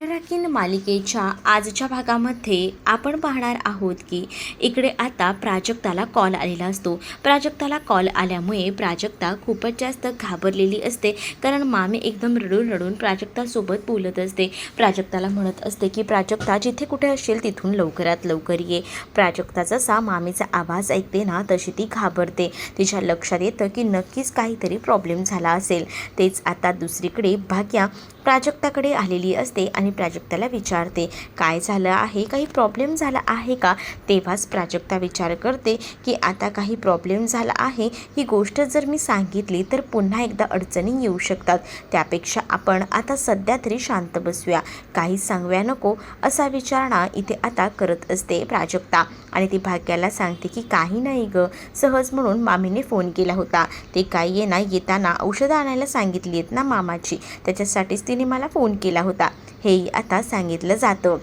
Rakhine मालिकेच्या आजच्या भागामध्ये आपण पाहणार आहोत की इकडे आता प्राजक्ताला कॉल आलेला असतो. प्राजक्ताला कॉल आल्यामुळे प्राजक्ता खूपच जास्त घाबरलेली असते, कारण मामी एकदम रडून रडून प्राजक्तासोबत बोलत असते. प्राजक्ताला म्हणत असते की प्राजक्ता जिथे कुठे असेल तिथून लवकरात लवकर ये. प्राजक्ता जसा मामीचा आवाज ऐकते ना तशी ती घाबरते. तिच्या लक्षात येतं की नक्कीच काहीतरी प्रॉब्लेम झाला असेल. तेच आता दुसरीकडे भाग्या प्राजक्ताकडे आलेली असते आणि प्राजक्ताला विचारते काय झालं आहे, काही प्रॉब्लेम झाला आहे का. तेव्हाच प्राजक्ता विचार करते की आता काही प्रॉब्लेम झाला आहे, ही गोष्ट जर मी सांगितली तर पुन्हा एकदा अडचणी येऊ शकतात. त्यापेक्षा आपण आता सध्या तरी शांत बसूया, काही सांगूया नको, असा विचार ना इथे आता करत असते प्राजक्ता. आणि ती भाग्याला सांगते की काही नाही ग, सहज म्हणून मामीने फोन केला होता. ते काही येताना औषधं आणायला सांगितली आहेत ना मामाची, त्याच्यासाठीच तिने मला फोन केला होता, हेही आता सांगितलं जातं.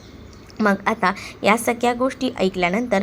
मग आता या सगळ्या गोष्टी ऐकल्यानंतर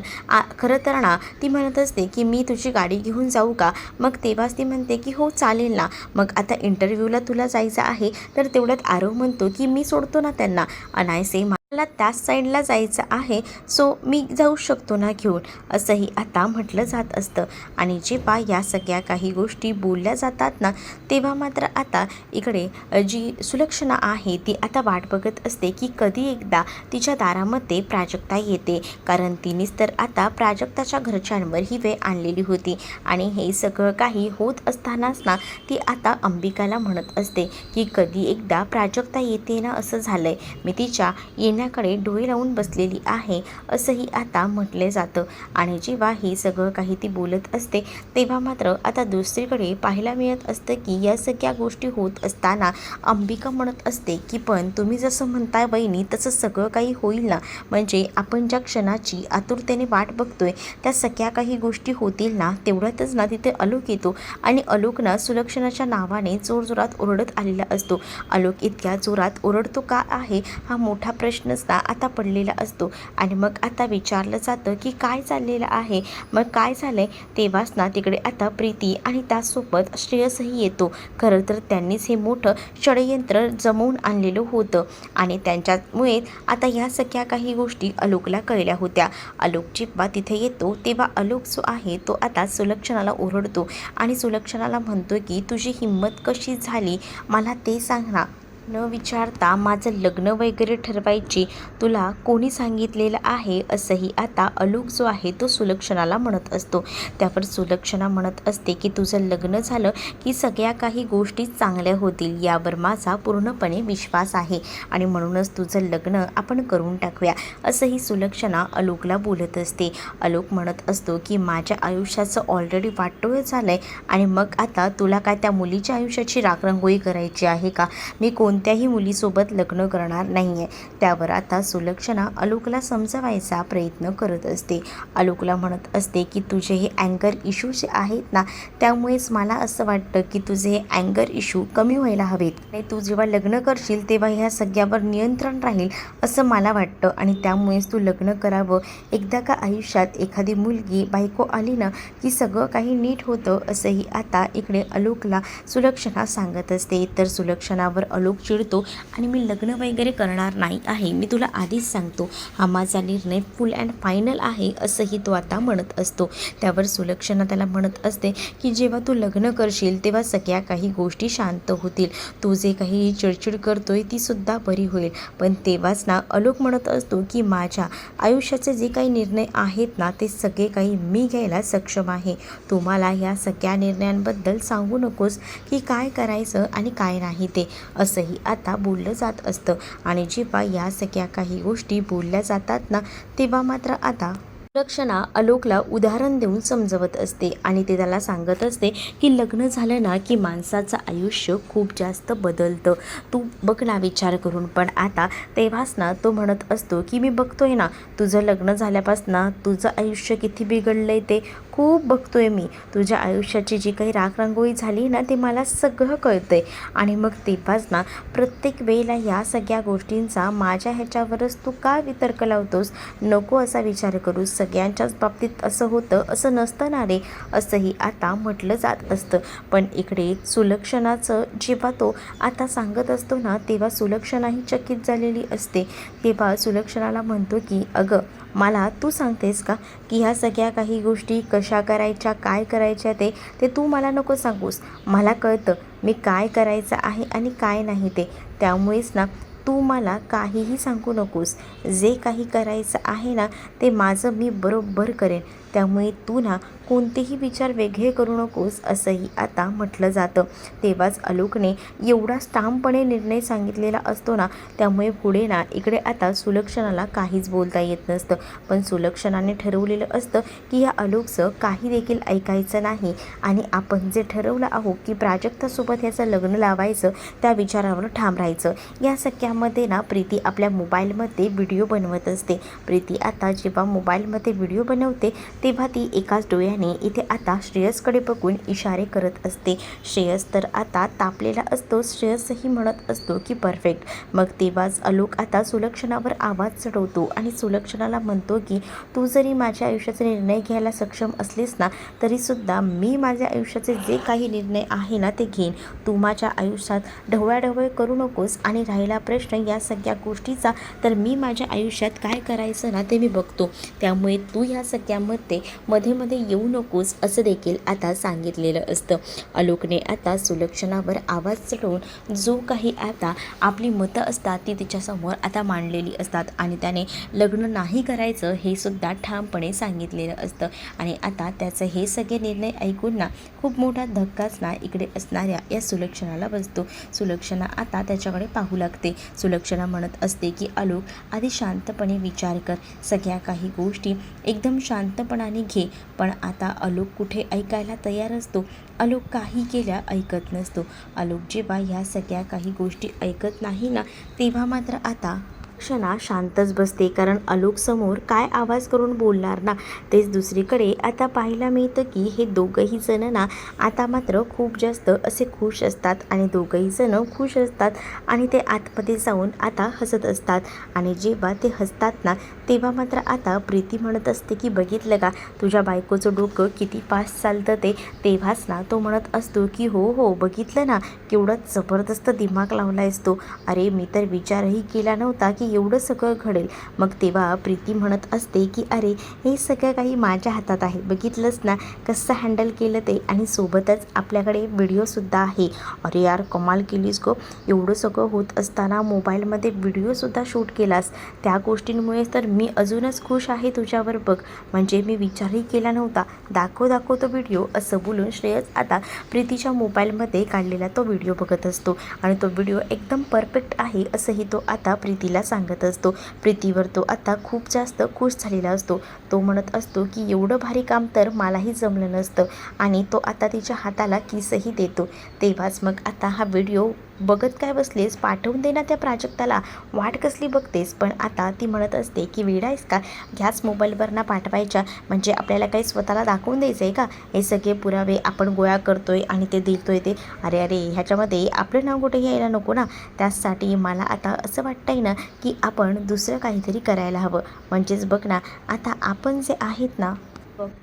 खरं तर ना ती म्हणत असते की मी तुझी गाडी घेऊन जाऊ का. मग तेव्हाच ती म्हणते की हो चालेल ना. मग आता इंटरव्ह्यूला तुला जायचं आहे तर तेवढ्यात आरव म्हणतो की मी सोडतो ना त्यांना, अनायसे मला त्याच साईडला जायचं आहे, सो मी जाऊ शकतो ना घेऊन, असंही आता म्हटलं जात असतं. आणि जेव्हा या सगळ्या काही गोष्टी बोलल्या जातात ना तेव्हा मात्र आता इकडे जी सुलक्षणा आहे ती आता वाट बघत असते की कधी एकदा तिच्या दारामध्ये प्राजक्ता येते, कारण तिनेच तर आता प्राजक्ताच्या घरच्यांवर ही वेळ आणलेली होती. आणि हे सगळं काही होत असतानाच ना ती आता अंबिकाला म्हणत असते की कधी एकदा प्राजक्ता येते ना, असं झालंय, मी तिच्या येण्याकडे डोळे लावून बसलेली आहे, असंही आता म्हटले जातं. आणि जेव्हा हे सगळं काही ती बोलत असते तेव्हा मात्र आता दुसरीकडे पाहायला मिळत असतं की या सगळ्या गोष्टी होत असताना अंबिका म्हणत असते की पण तुम्ही जसं म्हणताय वहिनी तसं सगळं काही होईल ना, म्हणजे आपण ज्या क्षणाची आतुरतेने वाट बघतोय त्या सगळ्या काही गोष्टी होतील ना. तेवढ्यातच ना तिथे आलोक येतो आणि आलोक ना सुलक्षणाच्या नावाने जोरजोरात ओरडत आलेला असतो. आलोक इतक्या जोरात ओरडतो का आहे हा मोठा प्रश्नच ना आता पडलेला असतो. आणि मग आता विचारलं जातं की काय चाललेलं आहे, मग काय झालंय. तेव्हाच ना तिकडे आता प्रीती आणि त्यासोबत श्रेयसही येतो. खरं तर त्यांनीच हे मोठं षडयंत्र जमवून आणलेलं होतं आणि त्यांच्यामुळे आता या सगळ्या काही गोष्टी आलोकला कळल्या होत्या. आलोक जेव्हा तिथे येतो तेव्हा आलोक जो आहे तो आता सुलक्षणाला ओरडतो आणि सुलक्षणाला म्हणतो की तुझी हिंमत कशी झाली मला ते सांग ना, न विचारता माझं लग्न वगैरे ठरवायची तुला कोणी सांगितलेलं आहे, असंही आता आलोक जो आहे तो सुलक्षणाला म्हणत असतो. त्यावर सुलक्षणा म्हणत असते की तुझं लग्न झालं की सगळ्या काही गोष्टी चांगल्या होतील, यावर माझा पूर्णपणे विश्वास आहे आणि म्हणूनच तुझं लग्न आपण करून टाकूया, असंही सुलक्षणा आलोकला बोलत असते. आलोक म्हणत असतो की माझ्या आयुष्याचं ऑलरेडी वाटोळं झालं आहे आणि मग आता तुला काय त्या मुलीच्या आयुष्याची राखरंगोळी करायची आहे का, मी कोणत्याही मुलीसोबत लग्न करणार नाही आहे. त्यावर आता सुलक्षणा आलोकला समजवायचा प्रयत्न करत असते. आलोकला म्हणत असते की तुझे हे अँगर इश्यू जे आहेत ना त्यामुळेच मला असं वाटतं की तुझे हे अँगर इश्यू कमी व्हायला हवेत आणि तू जेव्हा लग्न करशील तेव्हा ह्या सगळ्यावर नियंत्रण राहील असं मला वाटतं आणि त्यामुळेच तू लग्न करावं. एकदा का आयुष्यात एखादी मुलगी बायको आली ना की सगळं काही नीट होतं, असंही आता इकडे आलोकला सुलक्षणा सांगत असते. तर सुलक्षणावर आलोक चिडतो आणि मी लग्न वगैरे करणार नाही आहे, मी तुला आधीच सांगतो, हा माझा निर्णय फुल अँड फायनल आहे, असंही तो आता म्हणत असतो. त्यावर सुलक्षणा त्याला म्हणत असते की जेव्हा तू लग्न करशील तेव्हा सगळ्या काही गोष्टी शांत होतील, तू जे काही चिडचिड करतोय ती सुद्धा बरी होईल. पण तेव्हाच ना आलोक म्हणत असतो की माझ्या आयुष्याचे जे काही निर्णय आहेत ना ते सगळे काही मी घ्यायला सक्षम आहे, तुम्हाला या सगळ्या निर्णयांबद्दल सांगू नकोस की काय करायचं आणि काय नाही ते, असंही आता बोललं जात असतं. आणि जेव्हा या सगळ्या काही गोष्टी बोलल्या जातात ना तेव्हा मात्र आता सुलक्षणा आलोकला उदाहरण देऊन समजवत असते आणि ते त्याला सांगत असते की लग्न झालं ना की माणसाचं आयुष्य खूप जास्त बदलतं, तू बघ ना विचार करून. पण आता तेव्हाच ना तो म्हणत असतो की मी बघतोय ना तुझं लग्न झाल्यापासून तुझं आयुष्य किती बिघडलंय ते, खूप बघतोय मी. तुझ्या आयुष्याची जी काही राखरांगोळी झाली ना ते मला सगळं कळतंय. आणि मग तेव्हाच ना प्रत्येक वेळेला या सगळ्या गोष्टींचा माझ्या ह्याच्यावरच तू का वितर्क लावतोस? नको असा विचार करूस. सगळ्यांच्याच बाबतीत असं होतं असं नसतं ना रे, असंही आता म्हटलं जात असतं. पण इकडे सुलक्षणाचं जेव्हा तो आता सांगत असतो ना तेव्हा सुलक्षणाही चकित झालेली असते. तेव्हा सुलक्षणाला म्हणतो की अगं मला तू सांगतेस का की ह्या सगळ्या काही गोष्टी कशा करायच्या, काय करायच्या ते ते तू मला नको सांगूस. मला कळतं मी काय करायचं आहे आणि काय नाही ते. त्यामुळेच ना तू मला काहीही सांगू नकोस. जे काही करायचं आहे ना ते माझं मी बरोबर करेन. त्यामुळे तू ना कोणतेही विचार वेगळे करू नकोस असंही आता म्हटलं जातं. तेव्हाच आलोकने एवढा ठामपणे निर्णय सांगितलेला असतो ना त्यामुळे पुढे ना इकडे आता सुलक्षणाला काहीच बोलता येत नसतं. पण सुलक्षणाने ठरवलेलं असतं की या आलोकचं काही देखील ऐकायचं नाही आणि आपण जे ठरवलं आहोत की प्राजक्तासोबत ह्याचं लग्न लावायचं त्या विचारावर ठाम राहायचं. या सगळ्यामध्ये ना प्रीती आपल्या मोबाईलमध्ये व्हिडिओ बनवत असते. प्रीती आता जेव्हा मोबाईलमध्ये व्हिडिओ बनवते तेव्हा ती एकाच डोळ्याने इथे आता श्रेयसकडे बघून इशारे करत असते. श्रेयस तर आता तापलेला असतो. श्रेयसही म्हणत असतो की परफेक्ट. मग तेव्हाच आलोक आता सुलक्षणावर आवाज चढवतो आणि सुलक्षणाला म्हणतो की तू जरी माझ्या आयुष्याचे निर्णय घ्यायला सक्षम असलीस ना तरीसुद्धा मी माझ्या आयुष्याचे जे काही निर्णय आहे ना ते घेईन. तू माझ्या आयुष्यात ढवळाढवळ करू नकोस. आणि राहिला प्रश्न या सगळ्या गोष्टीचा तर मी माझ्या आयुष्यात काय करायचं ना ते मी बघतो. त्यामुळे तू ह्या सगळ्यामध्ये मध्ये मध्ये येऊ नकोस असं देखील आता सांगितलेलं असतं. आलोकने आता सुलक्षणावर आवाज चढवून जो काही आता आपली मतं असतात ती तिच्यासमोर आता मांडलेली असतात आणि त्याने लग्न नाही करायचं हे सुद्धा ठामपणे सांगितलेलं असतं. आणि आता त्याचे हे सगळे निर्णय ऐकून ना खूप मोठा धक्काच ना इकडे असणाऱ्या या सुलक्षणाला बसतो. सुलक्षणा आता त्याच्याकडे पाहू लागते. सुलक्षणा म्हणत असते की आलोक आधी शांतपणे विचार कर. सगळ्या काही गोष्टी एकदम शांतपणाने घे. पण आता आलोक कुठे ऐकायला तयार असतो. आलोक काही केल्या ऐकत नसतो. आलोक जेव्हा ह्या सगळ्या काही गोष्टी ऐकत नाही ना तेव्हा मात्र आता क्षणा शांतच बसते. कारण आलोकसमोर काय आवाज करून बोलणार ना. तेच दुसरीकडे आता पाहायला मिळतं की हे दोघंही जण ना आता मात्र खूप जास्त असे खुश असतात आणि दोघंही जण खुश असतात आणि ते आतमध्ये जाऊन आता हसत असतात. आणि जेव्हा ते हसतात ना तेव्हा मात्र आता प्रीती म्हणत असते की बघितलं का तुझ्या बायकोचं डोकं किती फास्ट चालतं ते. तेव्हाच ना तो म्हणत असतो की हो हो बघितलं ना केवढं जबरदस्त दिमाग लावला असतो. अरे मी तर विचारही केला नव्हता की एवढं सगळं घडेल. मग तेव्हा प्रीती म्हणत असते की अरे हे सगळं काही माझ्या हातात आहे. बघितलंच ना कसं हँडल केलं ते. आणि सोबतच आपल्याकडे व्हिडिओसुद्धा आहे. अरे यार कमाल केलीस गो. एवढं सगळं होत असताना मोबाईलमध्ये व्हिडिओसुद्धा शूट केलास. त्या गोष्टींमुळे तर मी अजूनच खुश आहे तुझ्यावर बघ. म्हणजे मी विचारही केला नव्हता. दाखव तो व्हिडिओ असं बोलून श्रेयस आता प्रीतीच्या मोबाईलमध्ये काढलेला तो व्हिडिओ बघत असतो. आणि तो व्हिडिओ एकदम परफेक्ट आहे असंही तो आता प्रीतीला सांगत असतो. प्रीतीवर तो आता खूप जास्त खुश झालेला असतो. तो म्हणत असतो की एवढं भारी काम तर मलाही जमलं नसतं. आणि तो आता तिच्या हाताला किसही देतो. तेव्हाच मग आता हा व्हिडिओ बघत काय बसलेस, पाठवून दे ना त्या प्राजक्ताला. वाट कसली बघतेस. पण आता ती म्हणत असते की वेडा आहेस का, ह्याच मोबाईलवर ना पाठवायच्या म्हणजे आपल्याला काही स्वतःला दाखवून द्यायचं आहे का. हे सगळे पुरावे आपण गोळा करतोय आणि ते देतोय ते. अरे ह्याच्यामध्ये आपलं नाव कुठे यायला नको ना. त्यासाठी मला आता असं वाटतंय ना की आपण दुसरं काहीतरी करायला हवं. म्हणजेच बघ ना आता आपण जे आहेत ना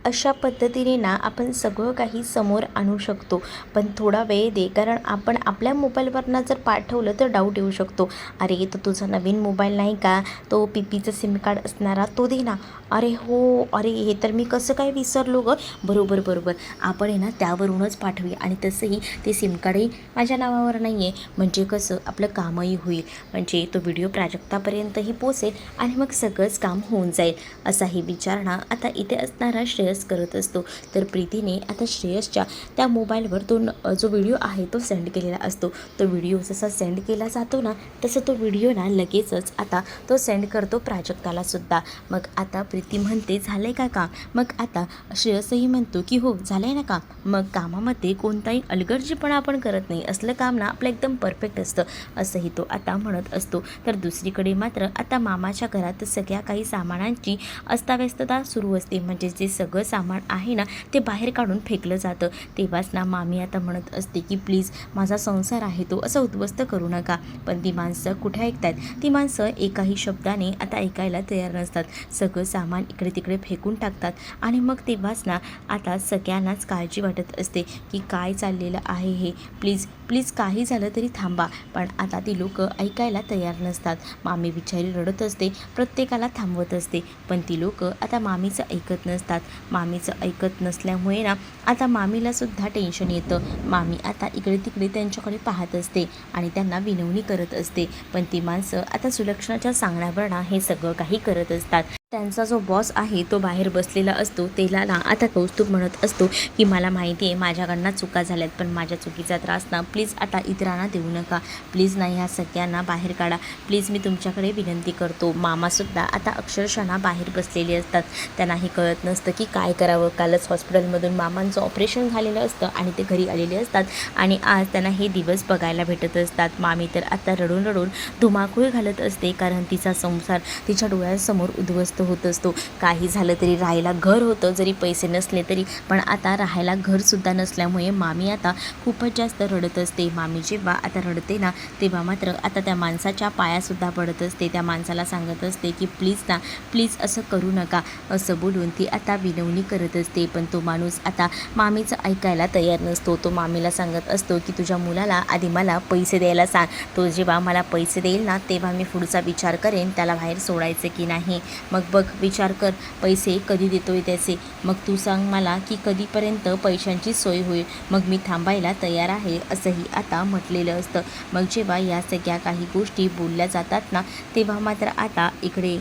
अशा पद्धतीने ना आपण सगळं काही समोर आणू शकतो. पण थोडा वेळ दे. कारण आपण आपल्या मोबाईलवरनं जर पाठवलं तर डाऊट येऊ शकतो. अरे तो तुझा नवीन मोबाईल नाही का, तो पीपीचं सिम कार्ड असणारा तो दे ना. अरे हो, अरे हे तर मी कसं काय विसरलो गं. बरोबर आपण आहे ना त्यावरूनच पाठवूया. आणि तसंही ते सिम कार्डही माझ्या नावावर नाही आहे. म्हणजे कसं आपलं कामही होईल. म्हणजे तो व्हिडिओ प्राजक्तापर्यंतही पोचेल आणि मग सगळंच काम होऊन जाईल. असाही विचार ना आता इथे असणारा श्रेयस करत असतो. तर प्रीतीने आता श्रेयसच्या त्या मोबाईलवर तो जो व्हिडिओ आहे तो सेंड केलेला असतो. तो व्हिडिओ जसा सेंड केला जातो ना तसं तो व्हिडिओ ना लगेचच आता तो सेंड करतो प्राजक्ताला सुद्धा. मग आता प्रीती म्हणते झालंय का काम. मग आता श्रेयसही म्हणतो की हो झालंय ना काम. मग कामामध्ये कोणताही अलगर्जीपणा आपण करत नाही. असलं काम ना आपलं एकदम परफेक्ट असतं असंही तो आता म्हणत असतो. तर दुसरीकडे मात्र आता मामाच्या घरात सगळ्या काही सामानांची अस्ताव्यस्तता सुरू असते. म्हणजे जे सगळं सामान आहे ना ते बाहेर काढून फेकलं जातं. तेव्हाच ना मामी आता म्हणत असते की प्लीज माझा संसार आहे तो असं उद्ध्वस्त करू नका. पण ती माणसं कुठे ऐकतात. ती माणसं एकाही शब्दाने आता ऐकायला तयार नसतात. सगळं सामान इकडे तिकडे फेकून टाकतात. आणि मग तेव्हाच ना आता सगळ्यांनाच काळजी वाटत असते की काय चाललेलं आहे हे. प्लीज प्लीज काही झालं तरी थांबा. पण आता ती लोक ऐकायला तयार नसतात. मामी बिचारी रडत असते, प्रत्येकाला थांबवत असते. पण ती लोक आता मामीचं ऐकत नसतात. मामीचं ऐकत नसल्यामुळे ना आता मामीला सुद्धा टेन्शन येतं. मामी आता इकडे तिकडे त्यांच्याकडे पाहत असते आणि त्यांना विनवणी करत असते. पण ती माणसं आता सुलक्षणाच्या सांगण्यावर ना हे सगळं काही करत असतात. त्यांचा जो बॉस आहे तो बाहेर बसलेला असतो. त्याला ना आता कौस्तुभ म्हणत असतो की मला माहिती आहे माझ्याकडनं चुका झाल्यात, पण माझ्या चुकीचा त्रास ना प्लीज आता इतरांना देऊ नका. प्लीज ना ह्या सगळ्यांना बाहेर काढा. प्लीज मी तुमच्याकडे विनंती करतो. मामासुद्धा आता अक्षरशः बाहेर बसलेले असतात. त्यांनाही कळत नसतं की काय करावं. कालच हॉस्पिटलमधून मामांचं ऑपरेशन झालेलं असतं आणि ते घरी आलेले असतात आणि आज त्यांना हे दिवस बघायला भेटत असतात. मामी तर आता रडून रडून धुमाकूळ घालत असते, कारण तिचा संसार तिच्या डोळ्यासमोर उद्ध्वस्त होत असतो. काही झालं तरी राहायला घर होतं, जरी पैसे नसले तरी, पण आता राहायला घरसुद्धा नसल्यामुळे मामी आता खूपच जास्त रडत असते. मामी जेव्हा आता रडते ना तेव्हा मात्र आता त्या माणसाच्या पायासुद्धा पडत असते. त्या माणसाला सांगत असते की प्लीज ना प्लीज असं करू नका असं बोलून ती आता विनवणी करत असते. पण तो माणूस आता मामीचं ऐकायला तयार नसतो. तो मामीला सांगत असतो की तुझ्या मुलाला आधी मला पैसे द्यायला सांग. तो जेव्हा मला पैसे देईल ना तेव्हा मी पुढचा विचार करेन त्याला बाहेर सोडायचं की नाही. मग बघ विचार कर, पैसे कधी देतोय त्याचे. मग तू सांग मला की कधीपर्यंत पैशांची सोय होईल. मग मी थांबायला तयार आहे असंही आता म्हटलेलं असतं. मग जेव्हा या सगळ्या काही गोष्टी बोलल्या जातात ना तेव्हा मात्र आता इकडे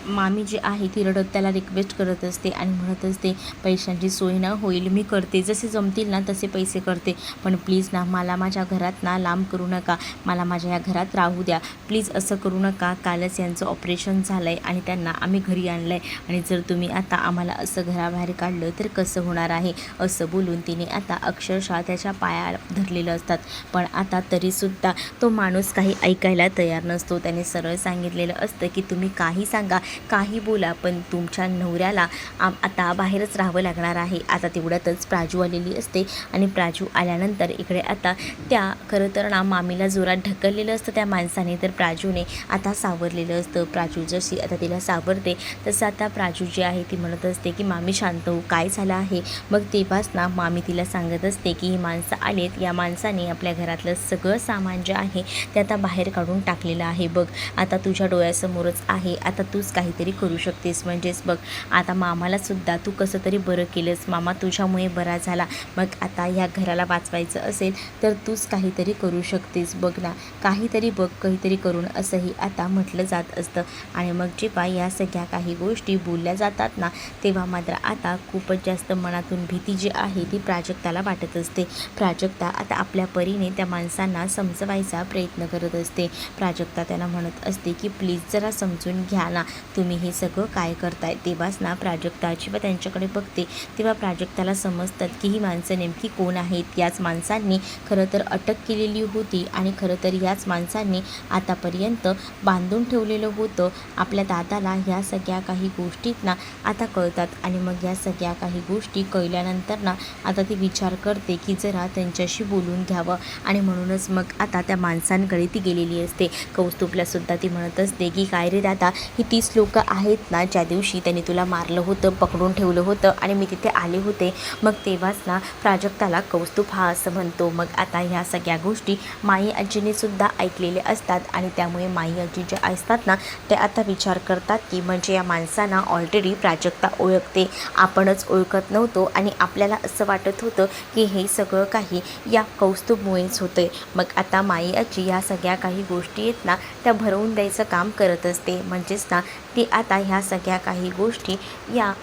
मामी जी आहे ती रडत त्याला रिक्वेस्ट करत असते आणि म्हणत असते पैशांची सोय ना होईल, मी करते, जसे जमतील ना तसे पैसे करते, पण प्लीज ना मला माझ्या घरात ना लांब करू नका. मला माझ्या या घरात राहू द्या. प्लीज असं करू नका. कालच यांचं ऑपरेशन झालं आहे आणि त्यांना आम्ही घरी आणलं आहे आणि जर तुम्ही आता आम्हाला असं घराबाहेर काढलं तर कसं होणार आहे असं बोलून तिने आता अक्षरशः त्याच्या पाया धरलेलं असतात. पण आता तरीसुद्धा तो माणूस काही ऐकायला तयार नसतो. त्याने सरळ सांगितलेलं असतं की तुम्ही काही सांगा, काही बोला, पण तुमच्या नवऱ्याला आता बाहेरच राहावं लागणार आहे. आता तेवढ्यातच प्राजू आलेली असते आणि प्राजू आल्यानंतर इकडे आता त्या खरं तर ना मामीला जोरात ढकललेलं असतं त्या माणसाने, तर प्राजूने आता सावरलेलं असतं. प्राजू जशी आता तिला सावरते तसं आता प्राजू जी आहे ती म्हणत असते की मामी शांत हो, काय झालं आहे. मग तेव्हाच ना मामी तिला सांगत असते की ही माणसं आलेत, या माणसाने आपल्या घरातलं सगळं सामान जे आहे ते आता बाहेर काढून टाकलेलं आहे. बघ आता तुझ्या डोळ्यासमोरच आहे, आता तूच काहीतरी करू शकतेस. म्हणजेच बघ आता मामाला सुद्धा तू कसं तरी बरं केलंस. मामा तुझ्यामुळे बरा झाला. मग आता ह्या घराला वाचवायचं असेल तर तूच काहीतरी करू शकतेस. बघ ना काहीतरी बघ, काहीतरी करून असंही आता म्हटलं जात असतं. आणि मग जेव्हा या सगळ्या काही गोष्टी बोलल्या जातात ना तेव्हा मात्र आता खूपच जास्त मनातून भीती जी आहे ती प्राजक्ताला वाटत असते. प्राजक्ता आता आपल्या परीने त्या माणसांना समजवायचा प्रयत्न करत असते. प्राजक्ता त्यांना म्हणत असते की प्लीज जरा समजून घ्या ना, तुम्ही हे सगळं काय करताय. तेव्हाच ना प्राजक्ता जेव्हा त्यांच्याकडे बघते तेव्हा प्राजक्ताला समजतात की ही माणसं नेमकी कोण आहेत. याच माणसांनी खरं तर अटक केलेली होती आणि खरं तर याच माणसांनी आतापर्यंत बांधून ठेवलेलं होतं आपल्या दादाला. ह्या सगळ्या काही गोष्टीत ना आता कळतात आणि मग या सगळ्या काही गोष्टी कळल्यानंतर ना आता ती विचार करते की जरा त्यांच्याशी बोलून घ्यावं आणि म्हणूनच मग आता त्या माणसांकडे ती गेलेली असते. कौस्तुभला सुद्धा ती म्हणत असते की काय रे दादा, ही 30 लोक आहेत ना ज्या दिवशी त्यांनी तुला मारलं होतं, पकडून ठेवलं होतं आणि मी तिथे आले होते. मग तेव्हाच ना प्राजक्ताला कौस्तुभ हा असं म्हणतो. मग आता ह्या सगळ्या गोष्टी माई आजीने सुद्धा ऐकलेल्या असतात आणि त्यामुळे माई आजी जे असतात ना ते आता विचार करतात की म्हणजे या माणसांना ऑलरेडी प्राजक्ता ओळखते, आपणच ओळखत नव्हतो आणि आपल्याला असं वाटत होतं की हे सगळं काही या कौस्तुभमुळेच होतं. मग आता माई आजी या सगळ्या काही गोष्टी आहेत ना त्या भरवून द्यायचं काम करत असते. म्हणजेच ना ती आता ह्या सगळ्या काही गोष्टी या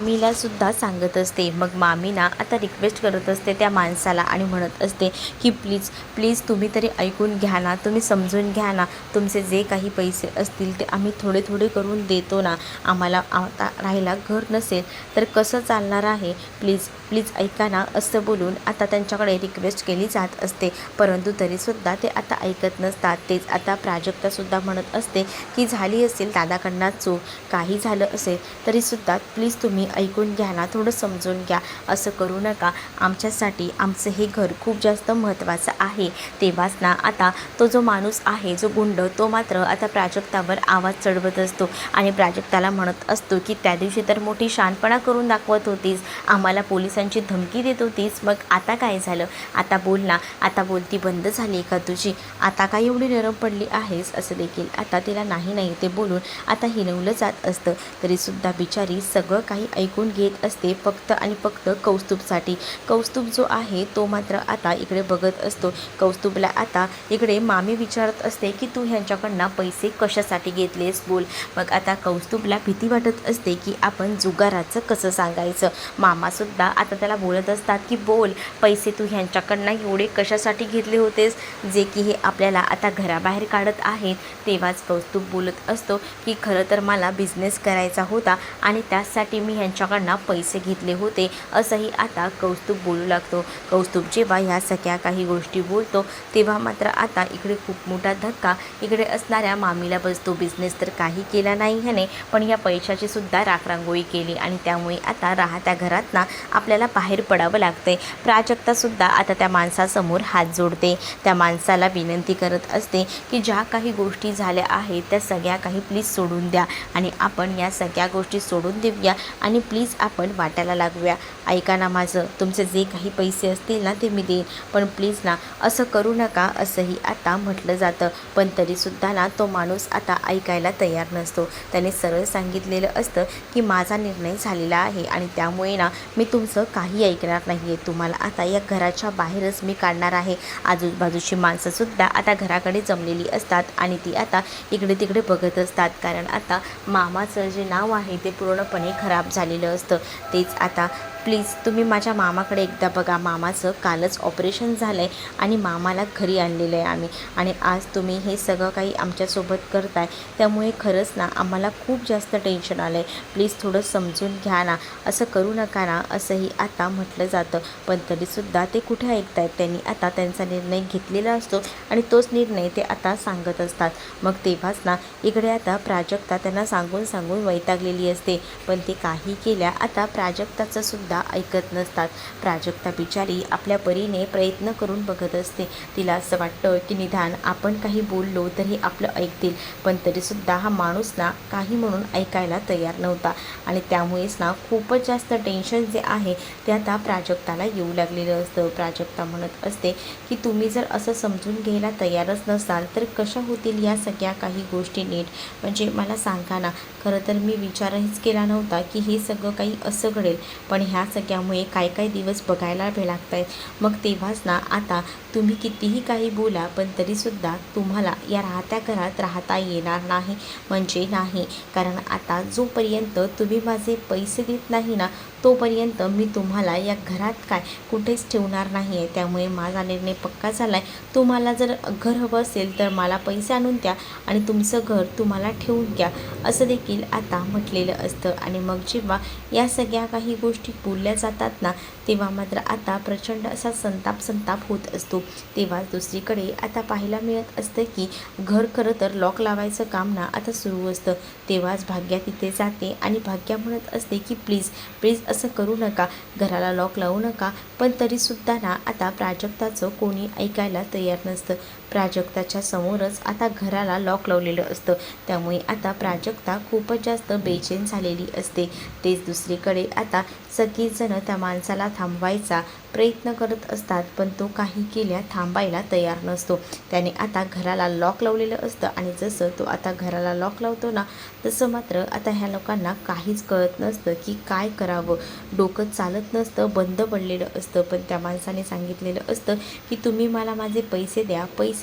मीलासुद्धा सांगत असते. मग मामी ना आता रिक्वेस्ट करत असते त्या माणसाला आणि म्हणत असते की प्लीज प्लीज तुम्ही तरी ऐकून घ्या ना, तुम्ही समजून घ्या ना, तुमचे जे काही पैसे असतील ते आम्ही थोडे थोडे करून देतो ना. आम्हाला आता राहायला घर नसेल तर कसं चालणार आहे. प्लीज प्लीज ऐका ना असं बोलून आता त्यांच्याकडे रिक्वेस्ट केली जात असते. परंतु तरीसुद्धा ते आता ऐकत नसतात. तेच आता प्राजक्तासुद्धा म्हणत असते की झाली असेल दादाकडनं चूक, काही झालं असेल तरीसुद्धा प्लीज तुम्ही तुम्ही ऐकून घ्या ना, थोडं समजून घ्या, असं करू नका. आमच्यासाठी आमचं हे घर खूप जास्त महत्त्वाचं आहे. तेव्हाच ना आता तो जो माणूस आहे, जो गुंड, तो मात्र आता प्राजक्तावर आवाज चढवत असतो आणि प्राजक्ताला म्हणत असतो की त्या दिवशी तर मोठी शहाणपणा करून दाखवत होतीस, आम्हाला पोलिसांची धमकी देत होतीस, मग आता काय झालं? आता बोल ना, आता बोलती बंद झाली का तुझी? आता काय एवढी नरम पडली आहेस? असं देखील आता तिला नाही ते बोलून आता हिणवलं जात असतं. तरीसुद्धा बिचारी सगळं काही ऐकून घेत असते, फक्त आणि फक्त कौस्तुभसाठी. कौस्तुभ जो आहे तो मात्र आता इकडे बघत असतो. कौस्तुभला आता इकडे मामी विचारत असते की तू ह्यांच्याकडनं पैसे कशासाठी घेतलेस, बोल. मग आता कौस्तुभला भीती वाटत असते की आपण जुगाराचं कसं सांगायचं. मामासुद्धा आता त्याला बोलत असतात की बोल, पैसे तू ह्यांच्याकडनं एवढे कशासाठी घेतले होतेस, जे की हे आपल्याला आता घराबाहेर काढत आहेत. तेव्हाच कौस्तुभ बोलत असतो की खरं तर मला बिझनेस करायचा होता आणि त्यासाठी मी ह्यांच्याकडनं पैसे घेतले होते, असंही आता कौस्तुभ बोलू लागतो. कौस्तुभ जेव्हा ह्या सगळ्या काही गोष्टी बोलतो तेव्हा मात्र आता इकडे खूप मोठा धक्का इकडे असणाऱ्या मामीला बसतो. बिझनेस तर काही केला नाही ह्याने, पण या पैशाची सुद्धा राखरांगोळी केली आणि त्यामुळे आता राहत्या घरात ना आपल्याला बाहेर पडावं लागतंय. प्राजक्तासुद्धा आता त्या माणसासमोर हात जोडते, त्या माणसाला विनंती करत असते की ज्या काही गोष्टी झाल्या आहेत त्या सगळ्या काही प्लीज सोडून द्या आणि आपण या सगळ्या गोष्टी सोडून देऊया आणि प्लीज आपण वाटायला लागूया. ऐका ना माझं, तुमचे जे काही पैसे असतील ना ते मी देईन, पण प्लीज ना असं करू नका, असंही आता म्हटलं जातं. पण तरीसुद्धा ना तो माणूस आता ऐकायला तयार नसतो. त्याने सरळ सांगितलेलं असतं की माझा निर्णय झालेला आहे आणि त्यामुळे ना मी तुमचं काही ऐकणार नाही आहे. तुम्हाला आता या घराच्या बाहेरच मी काढणार आहे. आजूबाजूची माणसंसुद्धा आता घराकडे जमलेली असतात आणि ती आता इकडे तिकडे बघत असतात, कारण आता मामाचं जे नाव आहे ते पूर्णपणे खराब झालेलं असतं. तेच आता प्लीज तुम्ही माझ्या मामाकडे एकदा बघा, मामाचं कालच ऑपरेशन झालं आहे आणि मामाला घरी आणलेलं आहे आम्ही, आणि आज तुम्ही हे सगळं काही आमच्यासोबत करताय, त्यामुळे खरंच ना आम्हाला खूप जास्त टेन्शन आलं आहे. प्लीज थोडं समजून घ्या ना, असं करू नका ना, असंही आता म्हटलं जातं. पण तरीसुद्धा ते कुठे ऐकत आहेत. त्यांनी आता त्यांचा निर्णय घेतलेला असतो आणि तोच निर्णय ते आता सांगत असतात. मग तेव्हाच ना इकडे आता प्राजक्ता त्यांना सांगून सांगून वैतागलेली असते, पण ते काही केल्या आता प्राजक्ताचं सुद्धा ऐकत नसतात. प्राजक्ता बिचारी आपल्या परीने प्रयत्न करून बघत असते. तिला असं वाटतं की निदान आपण काही बोललो तरी आपलं ऐकतील, पण तरीसुद्धा हा माणूस ना काही म्हणून ऐकायला तयार नव्हता आणि त्यामुळेच ना खूपच जास्त टेन्शन जे आहे ते आता प्राजक्ताला येऊ लागलेलं असतं. प्राजक्ता म्हणत असते की तुम्ही जर असं समजून घ्यायला तयारच नसाल तर कशा होतील या सगळ्या काही गोष्टी नीट, म्हणजे मला सांगा ना. खरं तर मी विचारहीच केला नव्हता की हे सगळं काही असं घडेल, पण ह्या सगळ्यामुळे काय काय दिवस बघायला लागत आहेत. मग तेव्हाच ना आता तुम्ही कितीही काही बोला, पण तरीसुद्धा तुम्हाला या राहत्या घरात राहता येणार नाही म्हणजे नाही, कारण आता जोपर्यंत तुम्ही माझे पैसे देत नाही ना तोपर्यंत मी तुम्हाला या घरात काय कुठेच ठेवणार नाही आहे. त्यामुळे माझा निर्णय पक्का झाला आहे. तुम्हाला जर घर हवं असेल तर मला पैसे आणून द्या आणि तुमचं घर तुम्हाला ठेवून घ्या, असं देखील आता म्हटलेलं असतं. आणि मग जेव्हा या सगळ्या काही गोष्टी बोलल्या जातात ना तेव्हा मात्र आता प्रचंड असा संताप होत असतो. तेव्हा दुसरीकडे आता पाहायला मिळत असतं की घर खरं तर लॉक लावायचं काम ना आता सुरू असतं. तेव्हाच भाग्या तिथे जाते आणि भाग्या म्हणत असते की प्लीज प्लीज असं करू नका, घराला लॉक लावू नका. पण तरीसुद्धा ना आता प्राजक्ताचं कोणी ऐकायला तयार नसतं. प्राजक्ताच्या समोरच आता घराला लॉक लावलेलं असतं, त्यामुळे आता प्राजक्ता खूपच जास्त बेचैन झालेली असते. तेच दुसरीकडे आता सगळीजणं त्या माणसाला थांबवायचा प्रयत्न करत असतात, पण तो काही केल्या थांबायला तयार नसतो. त्याने आता घराला लॉक लावलेलं असतं आणि जसं तो आता घराला लॉक लावतो ना तसं मात्र आता ह्या लोकांना काहीच कळत नसतं की काय करावं. डोकं चालत नसतं, बंद पडलेलं असतं. पण त्या माणसाने सांगितलेलं असतं की तुम्ही मला माझे पैसे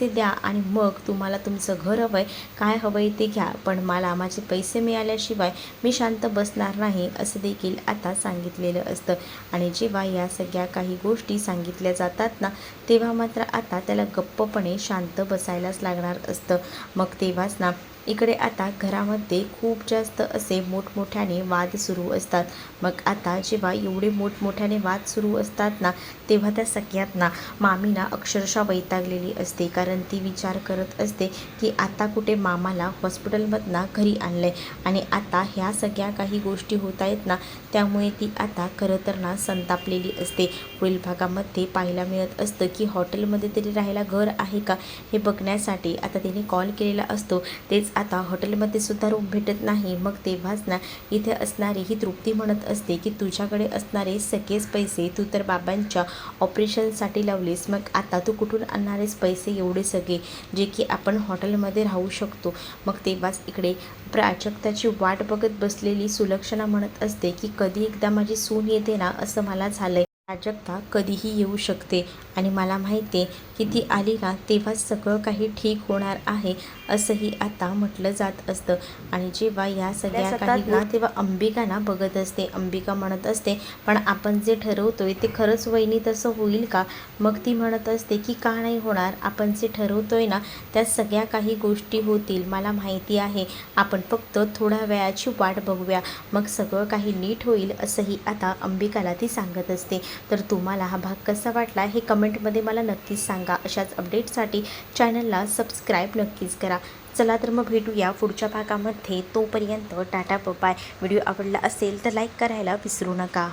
द्या आणि मग तुम्हाला तुमचं घर हवं आहे, काय हवं आहे ते घ्या, पण मला माझे पैसे मिळाल्याशिवाय मी शांत बसणार नाही, असं देखील आता सांगितलेलं असतं. आणि जेव्हा या सगळ्या काही गोष्टी सांगितल्या जातात ना तेव्हा मात्र आता त्याला गप्पपणे शांत बसायलाच लागणार असतं. मग तेव्हाच ना इकडे आता घरामध्ये खूप जास्त असे मोठमोठ्याने वाद सुरू असतात. मग आता जेव्हा एवढे मोठमोठ्याने वाद सुरू असतात ना, तेव्हा त्या सगळ्यांना मामीना अक्षरशः वैतागलेली असते. कारण ती विचार करत असते की आता कुठे मामाला हॉस्पिटलमधनं घरी आणलं आहे आणि आता ह्या सगळ्या काही गोष्टी होत आहेत ना, त्यामुळे ती आता खरं तर ना संतापलेली असते. पुढील भागामध्ये पाहायला मिळत असतं की हॉटेलमध्ये तरी राहायला घर आहे का हे बघण्यासाठी आता तिने कॉल केलेला असतो. तेच आता हॉटेलमध्ये सुद्धा रूम भेटत नाही. मग तेव्हाच ना इथे असणारी ही तृप्ती म्हणत असते की तुझ्याकडे असणारे सगळेच पैसे तू तर बाबांच्या ऑपरेशनसाठी लावलेस, मग आता तू कुठून आणणारेस पैसे एवढे सगळे जे की आपण हॉटेलमध्ये राहू शकतो. मग तेव्हाच इकडे प्राजक्ताची वाट बघत बसलेली सुलक्षणा म्हणत असते की कधी एकदा माझी सून येते ना असं मला झालंय. प्राजक्ता कधीही येऊ शकते आणि मला माहिती आहे की ती आली ना तेव्हा सगळं काही ठीक होणार आहे असंही आता म्हटलं जात असतं. आणि जेव्हा या सगळ्या काही ना तेव्हा अंबिका ना बघत असते. अंबिका म्हणत असते पण आपण जे ठरवतोय ते खरंच वहिनी तसं होईल का? मग ती म्हणत असते की का नाही होणार, आपण जे ठरवतोय ना त्या सगळ्या काही गोष्टी होतील, मला माहिती आहे. आपण फक्त थोड्या वेळाची वाट बघूया, मग सगळं काही नीट होईल असंही आता अंबिकाला ती सांगत असते. तर तुम्हाला हा भाग कसा वाटला हे कमेंटमध्ये मला नक्कीच सांगा. अशाच अपडेटसाठी चॅनलला सबस्क्राईब नक्कीच करा. चला तर मग भेटूया पुढच्या भागामध्ये. तोपर्यंत टाटा बाय. व्हिडिओ आवडला असेल तर लाईक करायला विसरू नका.